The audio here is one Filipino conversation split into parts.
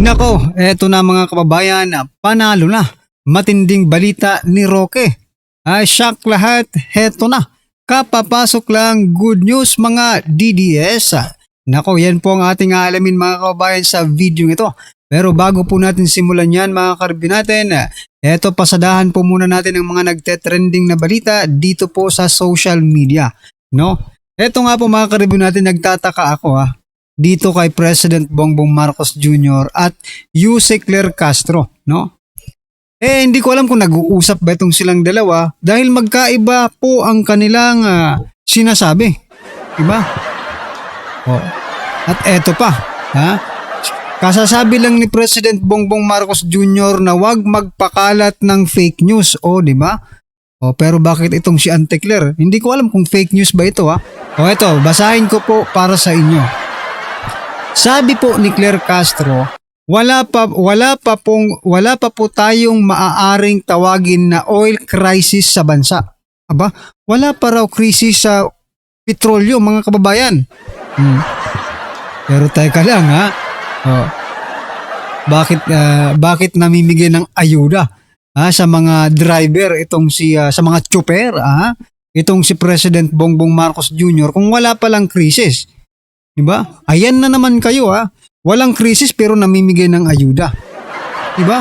Nako, eto na mga kababayan, panalo na. Matinding balita ni Roque. Ay, shock lahat, heto na. Kapapasok lang, good news mga DDS. Nako, yan po ang ating aalamin mga kababayan sa video ito. Pero bago po natin simulan yan mga karbi natin, eto pasadahan po muna natin ang mga nagte-trending na balita dito po sa social media. No? Eto nga po mga karbi natin, nagtataka ako dito kay President Bongbong Marcos Jr. at Yuse Claire Castro, no? Hindi ko alam kung nag-uusap ba itong silang dalawa dahil magkaiba po ang kanilang sinasabi. Diba? Oh. At eto pa, kasasabi lang ni President Bongbong Marcos Jr. na wag magpakalat ng fake news, diba? Pero bakit itong si Ante Claire? Hindi ko alam kung fake news ba ito, eto, basahin ko po para sa inyo. Sabi po ni Claire Castro, wala pa po tayong maaaring tawagin na oil crisis sa bansa. Aba, wala pa raw krisis sa petrolyo mga kababayan. Pero teka lang bakit namimigay ng ayuda sa mga driver itong sa mga chopper itong si President Bongbong Marcos Jr. kung wala pa lang krisis? Diba? Ayan na naman kayo Walang krisis pero namimigay ng ayuda. Diba?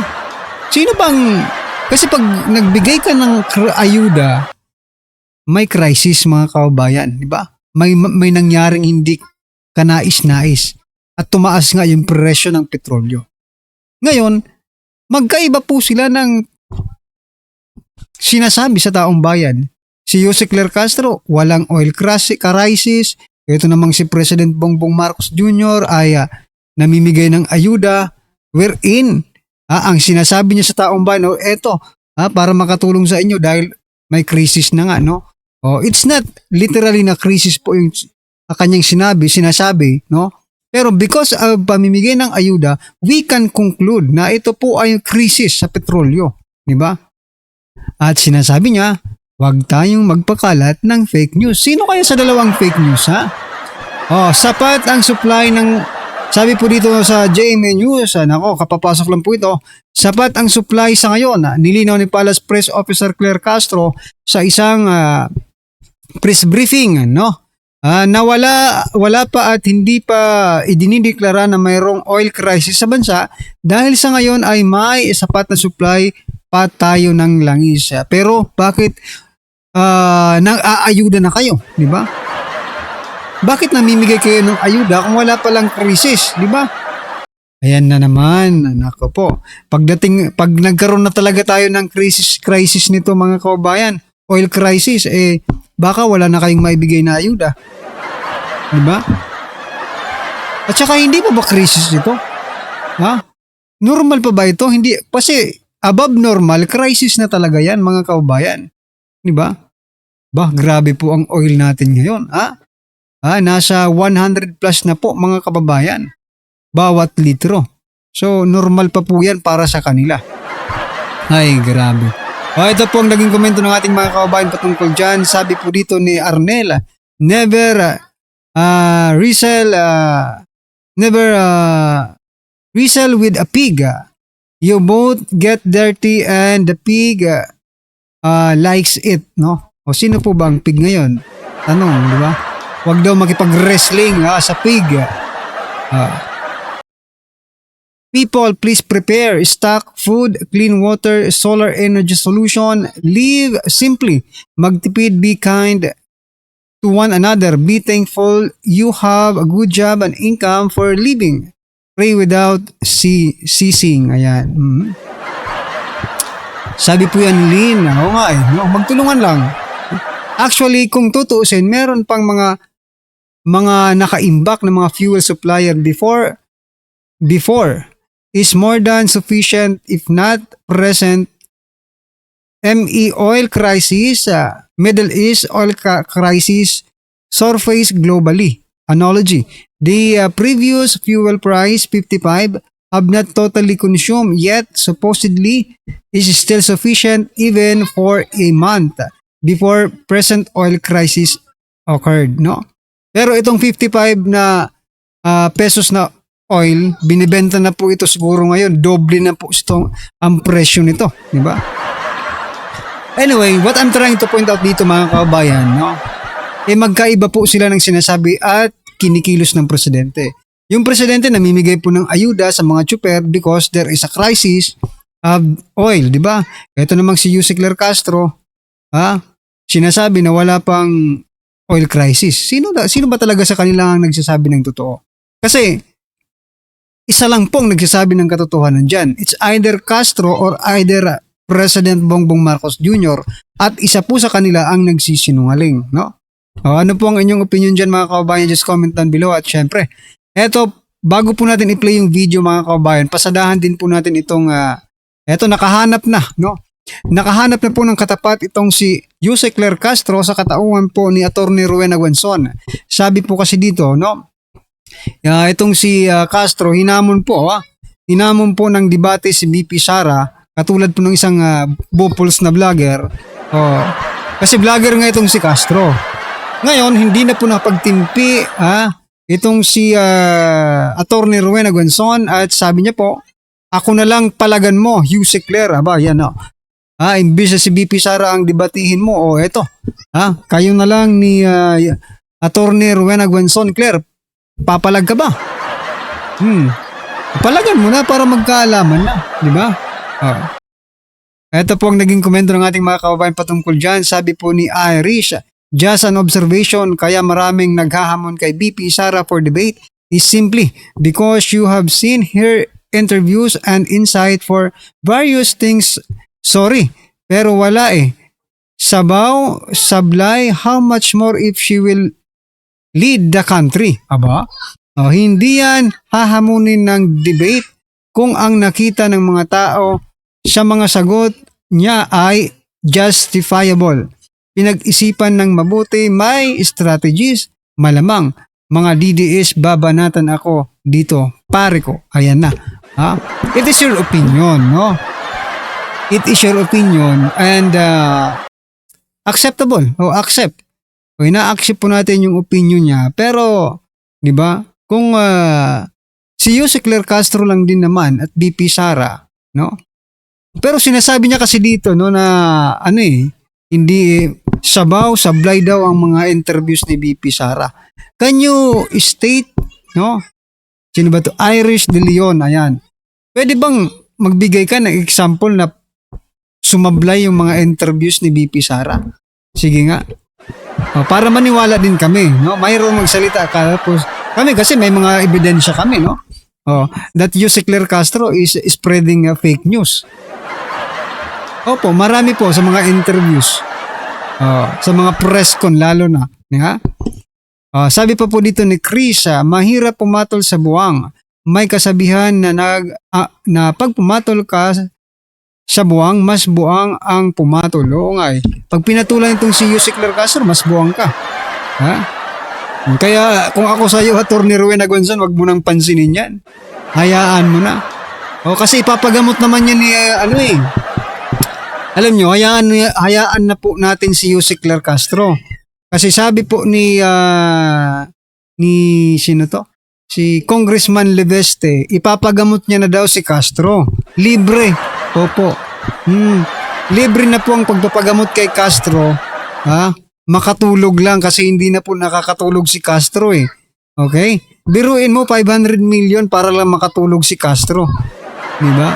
Sino bang... Kasi pag nagbigay ka ng ayuda, may crisis mga kababayan. Diba? May nangyaring hindi kanais-nais. At tumaas nga yung presyo ng petrolyo. Ngayon, magkaiba po sila ng sinasabi sa taong bayan. Si Yuse Claire Castro, walang oil crisis. Ito namang si President Bongbong Marcos Jr. ay namimigay ng ayuda wherein ang sinasabi niya sa taong bayan, para makatulong sa inyo dahil may crisis na nga, no? It's not literally na crisis po yung kanyang sinasabi, no? Pero because of pamimigay ng ayuda, we can conclude na ito po ay crisis sa petrolyo, di ba? At sinasabi niya, huwag tayong magpakalat ng fake news. Sino kaya sa dalawang fake news, sapat ang supply ng, sabi po dito sa GMA News, kapapasok lang po ito, sapat ang supply sa ngayon, nilinaw ni Palace Press Officer Claire Castro sa isang press briefing, na wala pa at hindi pa idinideklara na mayroong oil crisis sa bansa dahil sa ngayon ay may sapat na supply pa tayo ng langis. Pero bakit nang-aayuda na kayo, di ba? Bakit namimigay kayo ng ayuda kung wala palang krisis, di ba? Ayan na naman, nako po. Pag nagkaroon na talaga tayo ng crisis nito mga kababayan, oil crisis, baka wala na kayong maibigay na ayuda. Di ba? At saka hindi pa ba crisis ito? Normal pa ba ito? Hindi, kasi above normal, crisis na talaga yan mga kababayan. Di ba? Grabe po ang oil natin ngayon. Nasa 100 plus na po mga kababayan. Bawat litro. So, normal pa po yan para sa kanila. Ay, grabe. Ito po ang naging komento ng ating mga kababayan patungkol dyan. Sabi po dito ni Arnel, never wrestle with a pig. You both get dirty and the pig likes it, no? O sino po ba ang pig ngayon? Tanong, di ba? Huwag daw makipag-wrestling sa pig. People, please prepare, stock food, clean water, solar energy solution, live simply, magtipid, be kind to one another, be thankful you have a good job and income for living. Pray without ceasing. Ayan. Sabi po yan, Lynn. Magtulungan lang. Actually, kung tutuusin, meron pang mga nakaimbak na mga fuel supplier before is more than sufficient if not present. ME oil crisis, Middle East oil crisis, surface globally. Analogy. The previous fuel price, 55, have not totally consumed yet supposedly is still sufficient even for a month before present oil crisis occurred, no? Pero itong 55 na pesos na oil, binibenta na po ito siguro ngayon, doble na po ang presyo nito, di ba? Anyway, what I'm trying to point out dito mga kababayan, no? Magkaiba po sila ng sinasabi at kinikilos ng presidente. Yung presidente namimigay po ng ayuda sa mga tsuper because there is a crisis of oil, di ba? Ito namang si Yusek Ler Castro, sinasabi na wala pang oil crisis. Sino ba talaga sa kanila ang nagsasabi ng totoo? Kasi isa lang pong nagsasabi ng katotohanan dyan. It's either Castro or either President Bongbong Marcos Jr. At isa po sa kanila ang nagsisinungaling, no? Ano po ang inyong opinion dyan mga kababayan? Just comment down below. At syempre, eto, bago po natin i-play yung video mga kababayan, pasadahan din po natin itong, nakahanap na, no? Nakahanap na po ng katapat itong si Yusek Ler Castro sa katauhan po ni Attorney Rowena Guanzon. Sabi po kasi dito, no? Itong si Castro, hinamon po ng debate si BP Sara, katulad po ng isang Bopols na vlogger. Kasi vlogger nga itong si Castro. Ngayon, hindi na po napagtimpi itong si Attorney Rowena Guanzon at sabi niya po, ako na lang palagan mo, Yusek Ler. Yan o. Imbis na si BP Sara ang debatihin mo, eto. Kayo na lang ni Attorney Rowena Guanzon, Claire. Papalag ka ba? Palagan mo na para magkaalaman na, di ba? Ito po ang naging komento ng ating mga kababayan patungkol dyan. Sabi po ni Irish, just an observation, kaya maraming naghahamon kay BP Sara for debate is simply because you have seen her interviews and insight for various things. Sorry, pero wala Sabaw, sablay, how much more if she will lead the country? Hindi yan hahamunin ng debate kung ang nakita ng mga tao sa mga sagot niya ay justifiable. Pinag-isipan ng mabuti, may strategies, malamang mga DDS babanatan ako dito, pare ko. Ayan na. It is your opinion, no? It is your opinion and acceptable. Accept. Ina-accept po natin yung opinion niya. Pero, di ba, kung si Yusek Ler Castro lang din naman at BP Sara, no? Pero sinasabi niya kasi dito, no, na hindi sablay daw ang mga interviews ni BP Sara. Can you state, no? Sino ba to? Irish De Leon, ayan. Pwede bang magbigay ka ng example na sumablay yung mga interviews ni BP Sara? Sige nga. Para maniwala din kami, no? Mayroong magsalita kami kasi may mga ebidensya kami, no? That Yusek Ler Castro is spreading fake news. Opo, marami po sa mga interviews. Sa mga press con lalo na, sabi pa po dito ni Chris, mahirap pumatol sa buwang. May kasabihan na pag pumatol ka sa buwang, mas buwang ang pumatol. Oo nga Pag pinatulan itong si Yusek Ler Castro, mas buwang ka. Kaya kung ako sa iyo, Attorney Rowena Guanzon, wag mo nang pansinin yan. Hayaan mo na. Kasi ipapagamot naman yan ni alam nyo, hayaan na po natin si Yusek Ler Castro. Kasi sabi po ni sino to? Si Congressman Leveste, ipapagamot niya na daw si Castro. Libre. Opo. Libre na po ang pagpapagamot kay Castro. Makatulog lang kasi hindi na po nakakatulog si Castro Okay? Biruin mo 500 million para lang makatulog si Castro. Di ba?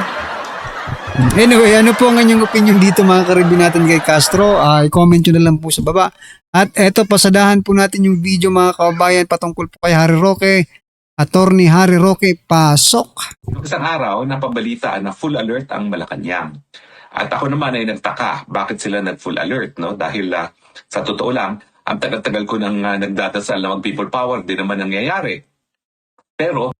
Anyway, ano po ang inyong opinion dito mga karibin natin kay Castro? I-comment nyo na lang po sa baba. At eto, pasadahan po natin yung video mga kababayan patungkol po kay Harry Roque. Attorney Harry Roque, pasok. Isang araw, napabalita na full alert ang Malacanang. At ako naman ay nagtaka, bakit sila nag-full alert? No? Dahil sa totoo lang, ang tagal-tagal ko nang nagdadasal na mag-people power, di naman nangyayari. Pero,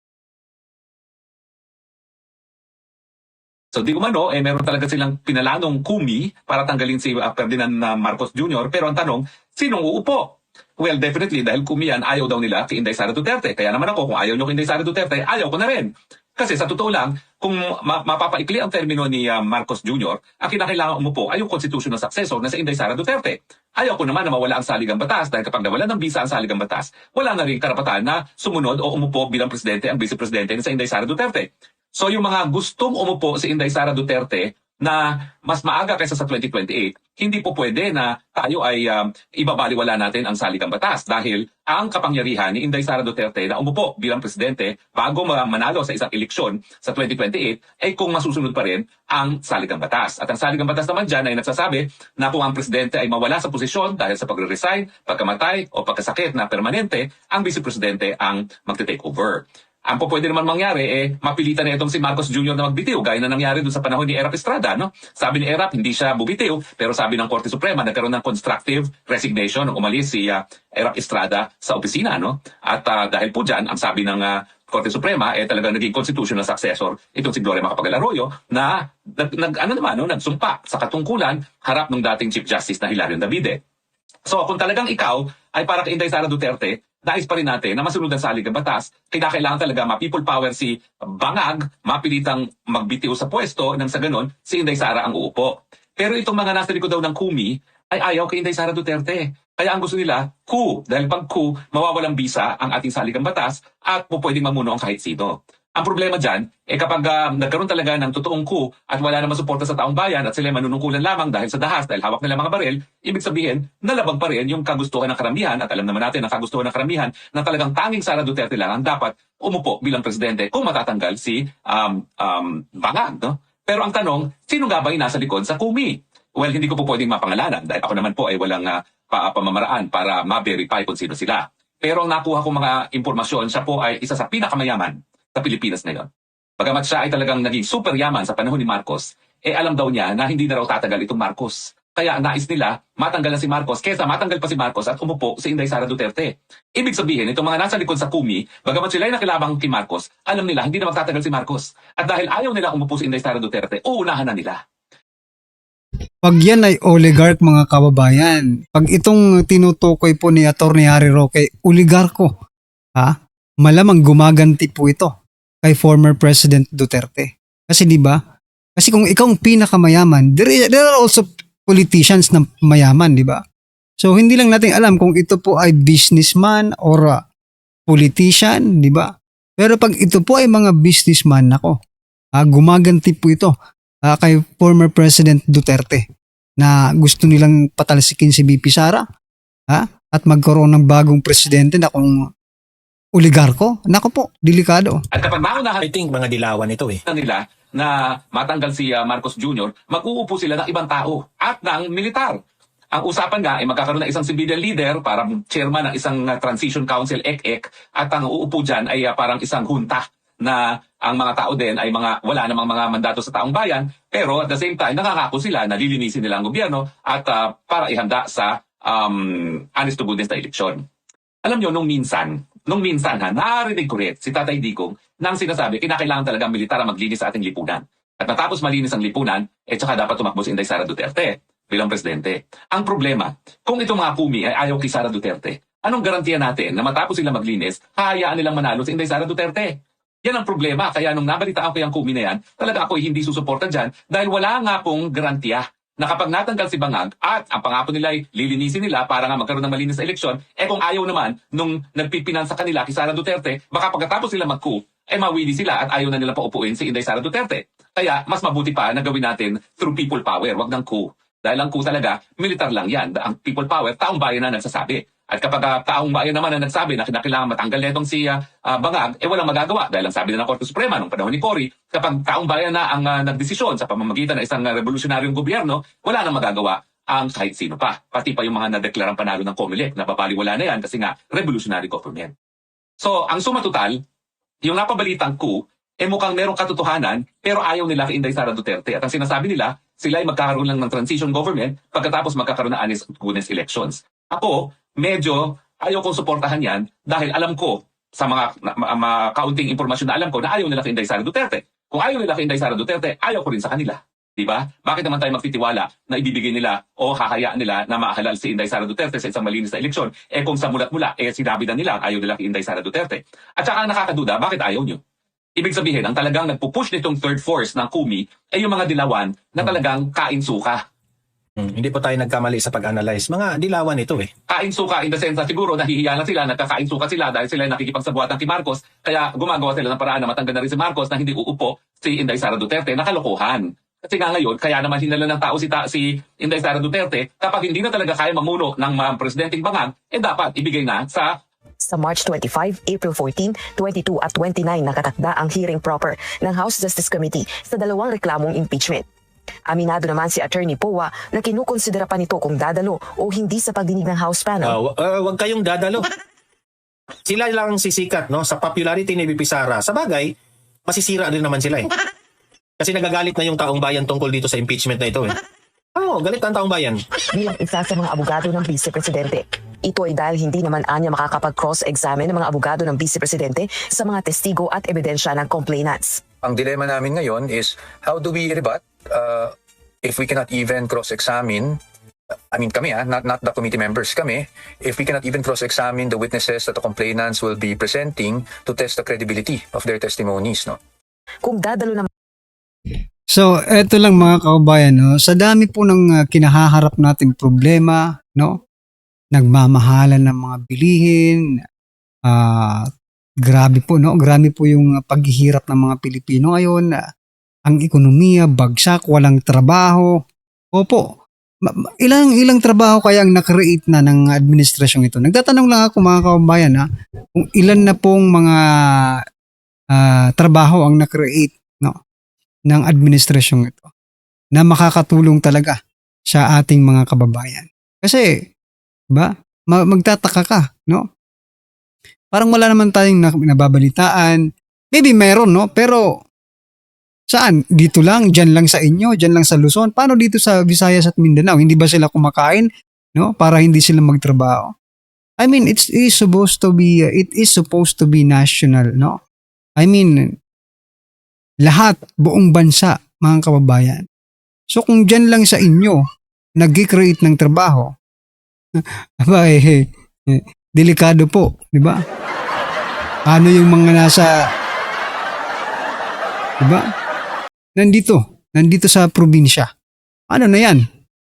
so di umano, meron talaga silang pinalanong kumi para tanggalin si Ferdinand Marcos Jr. Pero ang tanong, sinong uupo? Well, definitely, dahil kumi yan, ayaw daw nila kay Inday Sara Duterte. Kaya naman ako, kung ayaw nyo kay Inday Sara Duterte, ayaw ko na rin. Kasi sa totoo lang, kung mapapaikli ang termino ni Marcos Jr., ang kinakailangan umupo ay yung constitutional successor na si Inday Sara Duterte. Ayaw ko naman na mawala ang saligang batas dahil kapag nawala ng bisa ang saligang batas, wala na rin karapatan na sumunod o umupo bilang presidente ang vice-presidente ni sa Inday Sara Duterte. So yung mga gustong umupo si Inday Sara Duterte na mas maaga kaysa sa 2028, hindi po pwede na tayo ay ibabaliwala natin ang saligang batas dahil ang kapangyarihan ni Inday Sara Duterte na umupo bilang presidente bago manalo sa isang eleksyon sa 2028 ay kung masusunod pa rin ang saligang batas. At ang saligang batas naman dyan ay nagsasabi na kung ang presidente ay mawala sa posisyon dahil sa pagre-resign, pagkamatay o pagkasakit na permanente, ang vice-presidente ang magte-take over. Ang po pwede naman mangyari, mapilitan na itong si Marcos Jr. na magbitiw, gaya na nangyari doon sa panahon ni Erap Estrada. No? Sabi ni Erap, hindi siya bubitiw, pero sabi ng Korte Suprema, nagkaroon ng constructive resignation nung umalis si Erap Estrada sa opisina. No? At dahil po dyan, ang sabi ng Korte Suprema, talagang naging constitutional successor itong si Gloria Macapagal Arroyo na nagsumpa sa katungkulan harap ng dating Chief Justice na Hilario Davide. So kung talagang ikaw ay para kay Inday Sara Duterte, nais pa rin natin na masunod ang saligang batas, kailangan talaga ma-people power si Bangag, mapilitang magbitiw sa pwesto nang sa ganon, si Inday Sara ang uupo. Pero itong mga nasa likod daw ng KUMI ay ayaw kay Inday Sara Duterte. Kaya ang gusto nila, coup. Dahil pag coup, mawawalang bisa ang ating saligang batas at pwedeng mamuno ang kahit sino. Ang problema dyan, kapag nagkaroon talaga ng totoong coup at wala namang suporta sa taong bayan at sila manunungkulan lamang dahil sa dahas, dahil hawak nila mga baril, ibig sabihin, nalabag pa rin yung kagustuhan ng karamihan at alam naman natin ang kagustuhan ng karamihan na talagang tanging Sara Duterte lang ang dapat umupo bilang presidente kung matatanggal si Bangag. No? Pero ang tanong, sino nga ba yung nasa likod sa KUMI? Well, hindi ko po pwedeng mapangalanan dahil ako naman po ay walang pamamaraan para ma-verify kung sino sila. Pero ang nakuha kong mga impormasyon, siya po ay isa sa pinakamayaman sa Pilipinas ngayon. Bagamat siya ay talagang naging super yaman sa panahon ni Marcos, alam daw niya na hindi na raw tatagal itong Marcos. Kaya nais nila matanggalan si Marcos kesa matanggal pa si Marcos at umupo si Inday Sara Duterte. Ibig sabihin, itong mga nasa likod sa KUMI, bagamat sila ay nakilabang kay Marcos, alam nila hindi na magtatagal si Marcos. At dahil ayaw nila umupo si Inday Sara Duterte, uunahan na nila. Pag yan ay oligarch mga kababayan, pag itong tinutukoy po ni Atty. Harry Roque, oligarko, malamang gumaganti po ito kay former President Duterte. Kasi di ba? Kasi kung ikaw ang pinakamayaman, there are also politicians na mayaman, di ba? So hindi lang natin alam kung ito po ay businessman or politician, di ba? Pero pag ito po ay mga businessman, gumaganti po ito kay former President Duterte na gusto nilang patalsikin si BP Sara at magkaroon ng bagong presidente na kung oligarko, nako po, delikado. At kapag maunahan I think mga dilawan ito nila na matanggal si Marcos Jr., mag-uupo sila ng ibang tao at ng militar. Ang usapan nga ay magkakaroon ng isang civilian leader para chairman ng isang transition council, ECEC, at ang uupo dyan ay parang isang junta na ang mga tao din ay wala namang mga mandato sa taong bayan, pero at the same time, nakangako sila na lilinisin nila ang gobyerno at para ihanda sa honest to goodness na eleksyon. Alam nyo, nung minsan narinig ko rin si Tatay Digong nang sinasabi, kinakailangan talaga militar ang maglinis sa ating lipunan. At matapos malinis ang lipunan, tsaka dapat tumakbo si Inday Sara Duterte bilang presidente. Ang problema, kung itong mga KUMI ay ayaw kay Sara Duterte, anong garantiya natin na matapos sila maglinis, hayaan nilang manalo si Inday Sara Duterte? Yan ang problema. Kaya nung nabalitaan ko yung KUMI na yan, talaga ako hindi susuporta dyan dahil wala nga pong garantiya na kapag natanggal si Bangag at ang pangako nila ay lilinisin nila para nga magkaroon ng malinis na eleksyon, kung ayaw naman nung nagpipinansa kanila kay Sara Duterte, baka pagkatapos sila mag-coup, mawili sila at ayaw na nila paupuin si Inday Sara Duterte. Kaya mas mabuti pa na gawin natin through people power, wag ng coup. Dahil ang coup talaga, militar lang yan. Ang people power, taong bayan na nagsasabi. At kapag taong bayan naman na nagsabi na kinakailangan matanggal netong si Bangag, walang magagawa. Dahil ang sabi na ng Korte Suprema nung panahon ni Cory, kapag taong bayan na ang nagdesisyon sa pamamagitan ng isang revolusyonaryong gobyerno, wala nang magagawa ang kahit sino pa. Pati pa yung mga nadeklarang panalo ng COMELEC, napapaliwala na yan kasi nga revolutionary government. So, ang suma total, yung napabalitang coup, mukhang merong katotohanan, pero ayaw nila kay Inday Sara Duterte. At ang sinasabi nila, sila ay magkakaroon lang ng transition government pagkatapos magkakaroon ng honest goodness elections. Ako, medyo ayaw kong suportahan yan dahil alam ko sa mga kaunting impormasyon na alam ko na ayaw nila kay Inday Sara Duterte. Kung ayaw nila kay Inday Sara Duterte, ayaw ko rin sa kanila. Diba? Bakit naman tayo magtitiwala na ibibigay nila o hahayaan nila na mahalal si Inday Sara Duterte sa isang malinis na eleksyon? Kung sa mulat-mula, sinabi na nila ayaw nila kay Inday Sara Duterte. At saka nakakaduda, bakit ayaw nyo? Ibig sabihin, ang talagang nagpupush nitong third force ng Kumi ay yung mga dilawan na talagang kain-suka. Hindi po tayo nagkamali sa pag-analyze. Mga dilawan ito eh. Kain-suka in the sense na siguro nahihiya lang sila, nagkakain-suka sila dahil sila nakikipagsabuatan kay Marcos, kaya gumagawa sila ng paraan na matanggal na rin si Marcos na hindi uupo si Inday Sara Duterte na kalokohan. Kasi nga ngayon, kaya naman hinala ng tao si Inday Sara Duterte, kapag hindi na talaga kaya mamuno ng mga presidenteng bangag, dapat ibigay na sa March 25, April 14, 22 at 29 nakatakda ang hearing proper ng House Justice Committee sa dalawang reklamong impeachment. Aminado naman si Attorney Powa na kinukonsidera pa nito kung dadalo o hindi sa pagdinig ng House panel. Huwag kayong dadalo. Sila lang sisikat no, sa popularity ni VP Sara. Sa bagay, masisira din naman sila eh. Kasi nagagalit na yung taong bayan tungkol dito sa impeachment na ito eh. Galit ang taong bayan. Bilang isa sa mga abogado ng Vice Presidente. Ito ay dahil hindi naman anya makakapag-cross-examine ng mga abogado ng Vice Presidente sa mga testigo at ebidensya ng complainants. Ang dilemma namin ngayon is how do we rebut if we cannot even cross-examine, I mean kami not the committee members, kami, if we cannot even cross-examine the witnesses that the complainants will be presenting to test the credibility of their testimonies, no? Kung dadalo naman So, eto lang mga kababayan, no? Sa dami po ng kinahaharap nating problema, no? Nagmamahalan ng mga bilihin, grabe po, no? Grabe po yung paghihirap ng mga Pilipino ngayon. Ang ekonomiya, bagsak, walang trabaho. Opo, ilang trabaho kaya ang nakreate na ng administrasyong ito? Nagtatanong lang ako mga kababayan, kung ilan na pong mga trabaho ang nakreate, no? Ng administrasyong ito na makakatulong talaga sa ating mga kababayan. Kasi, ba, magtataka ka, no? Parang wala naman tayong nababalitaan. Maybe meron, no? Pero, saan? Dito lang? Diyan lang sa inyo? Diyan lang sa Luzon? Paano dito sa Visayas at Mindanao? Hindi ba sila kumakain, no? Para hindi sila magtrabaho? I mean, it is supposed to be national, no? I mean, lahat, buong bansa, mga kababayan. So kung dyan lang sa inyo, nag-create ng trabaho, aba delikado po, di ba? Ano yung mga nasa, di ba? Nandito sa probinsya. Ano na yan?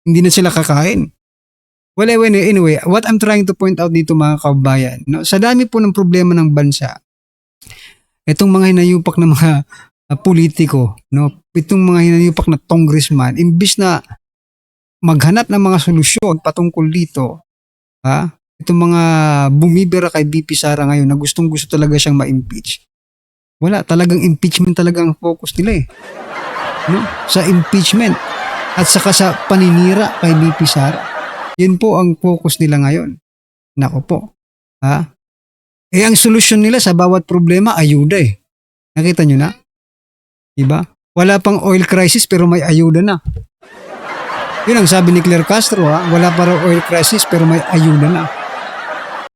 Hindi na sila kakain. Well, anyway, what I'm trying to point out dito mga kababayan, no, sa dami po ng problema ng bansa, itong mga hinayupak na mga politiko, no, itong mga hinayupak na congressman, imbis na maghanap ng mga solusyon patungkol dito, itong mga bumibira kay VP Sara ngayon na gustong-gusto talaga siyang ma-impeach. Wala, talagang impeachment talaga ang focus nila eh. No? Sa impeachment at saka sa paninira kay VP Sara. Yan po ang focus nila ngayon. Nako po. Ang solusyon nila sa bawat problema, ayuda eh. Nakita nyo na? Diba? Wala pang oil crisis pero may ayuda na. Yun ang sabi ni Claire Castro, wala pa raw oil crisis pero may ayuda na.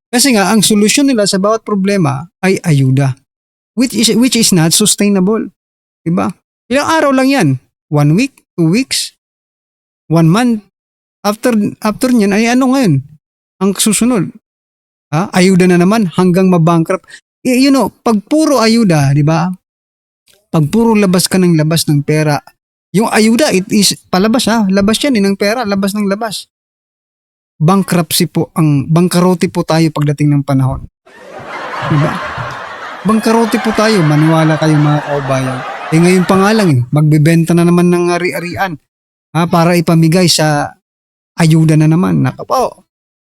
Kasi nga, ang solusyon nila sa bawat problema ay ayuda. Which is not sustainable. Diba? Ilang araw lang yan. 1 week, 2 weeks, 1 month. After nyan, ay ano ngayon? Ang susunod. Ayuda na naman hanggang mabankrupt. Pag puro ayuda, di ba? Pag puro labas ka ng labas ng pera, yung ayuda, it is palabas labas yan ng pera, labas ng labas. Bangkarote po tayo pagdating ng panahon. Diba? Bangkarote po tayo, maniwala kayo mga kaubayan. Ngayon pa nga lang, magbebenta na naman ng ari-arian para ipamigay sa ayuda na naman. Nakapo.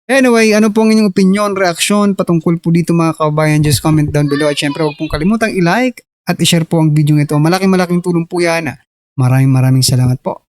Anyway, ano po ang inyong opinion, reaksyon patungkol po dito mga kaubayan? Just comment down below at syempre huwag pong kalimutang i-like at i-share po ang video nito. Malaking tulong po yan. Maraming salamat po.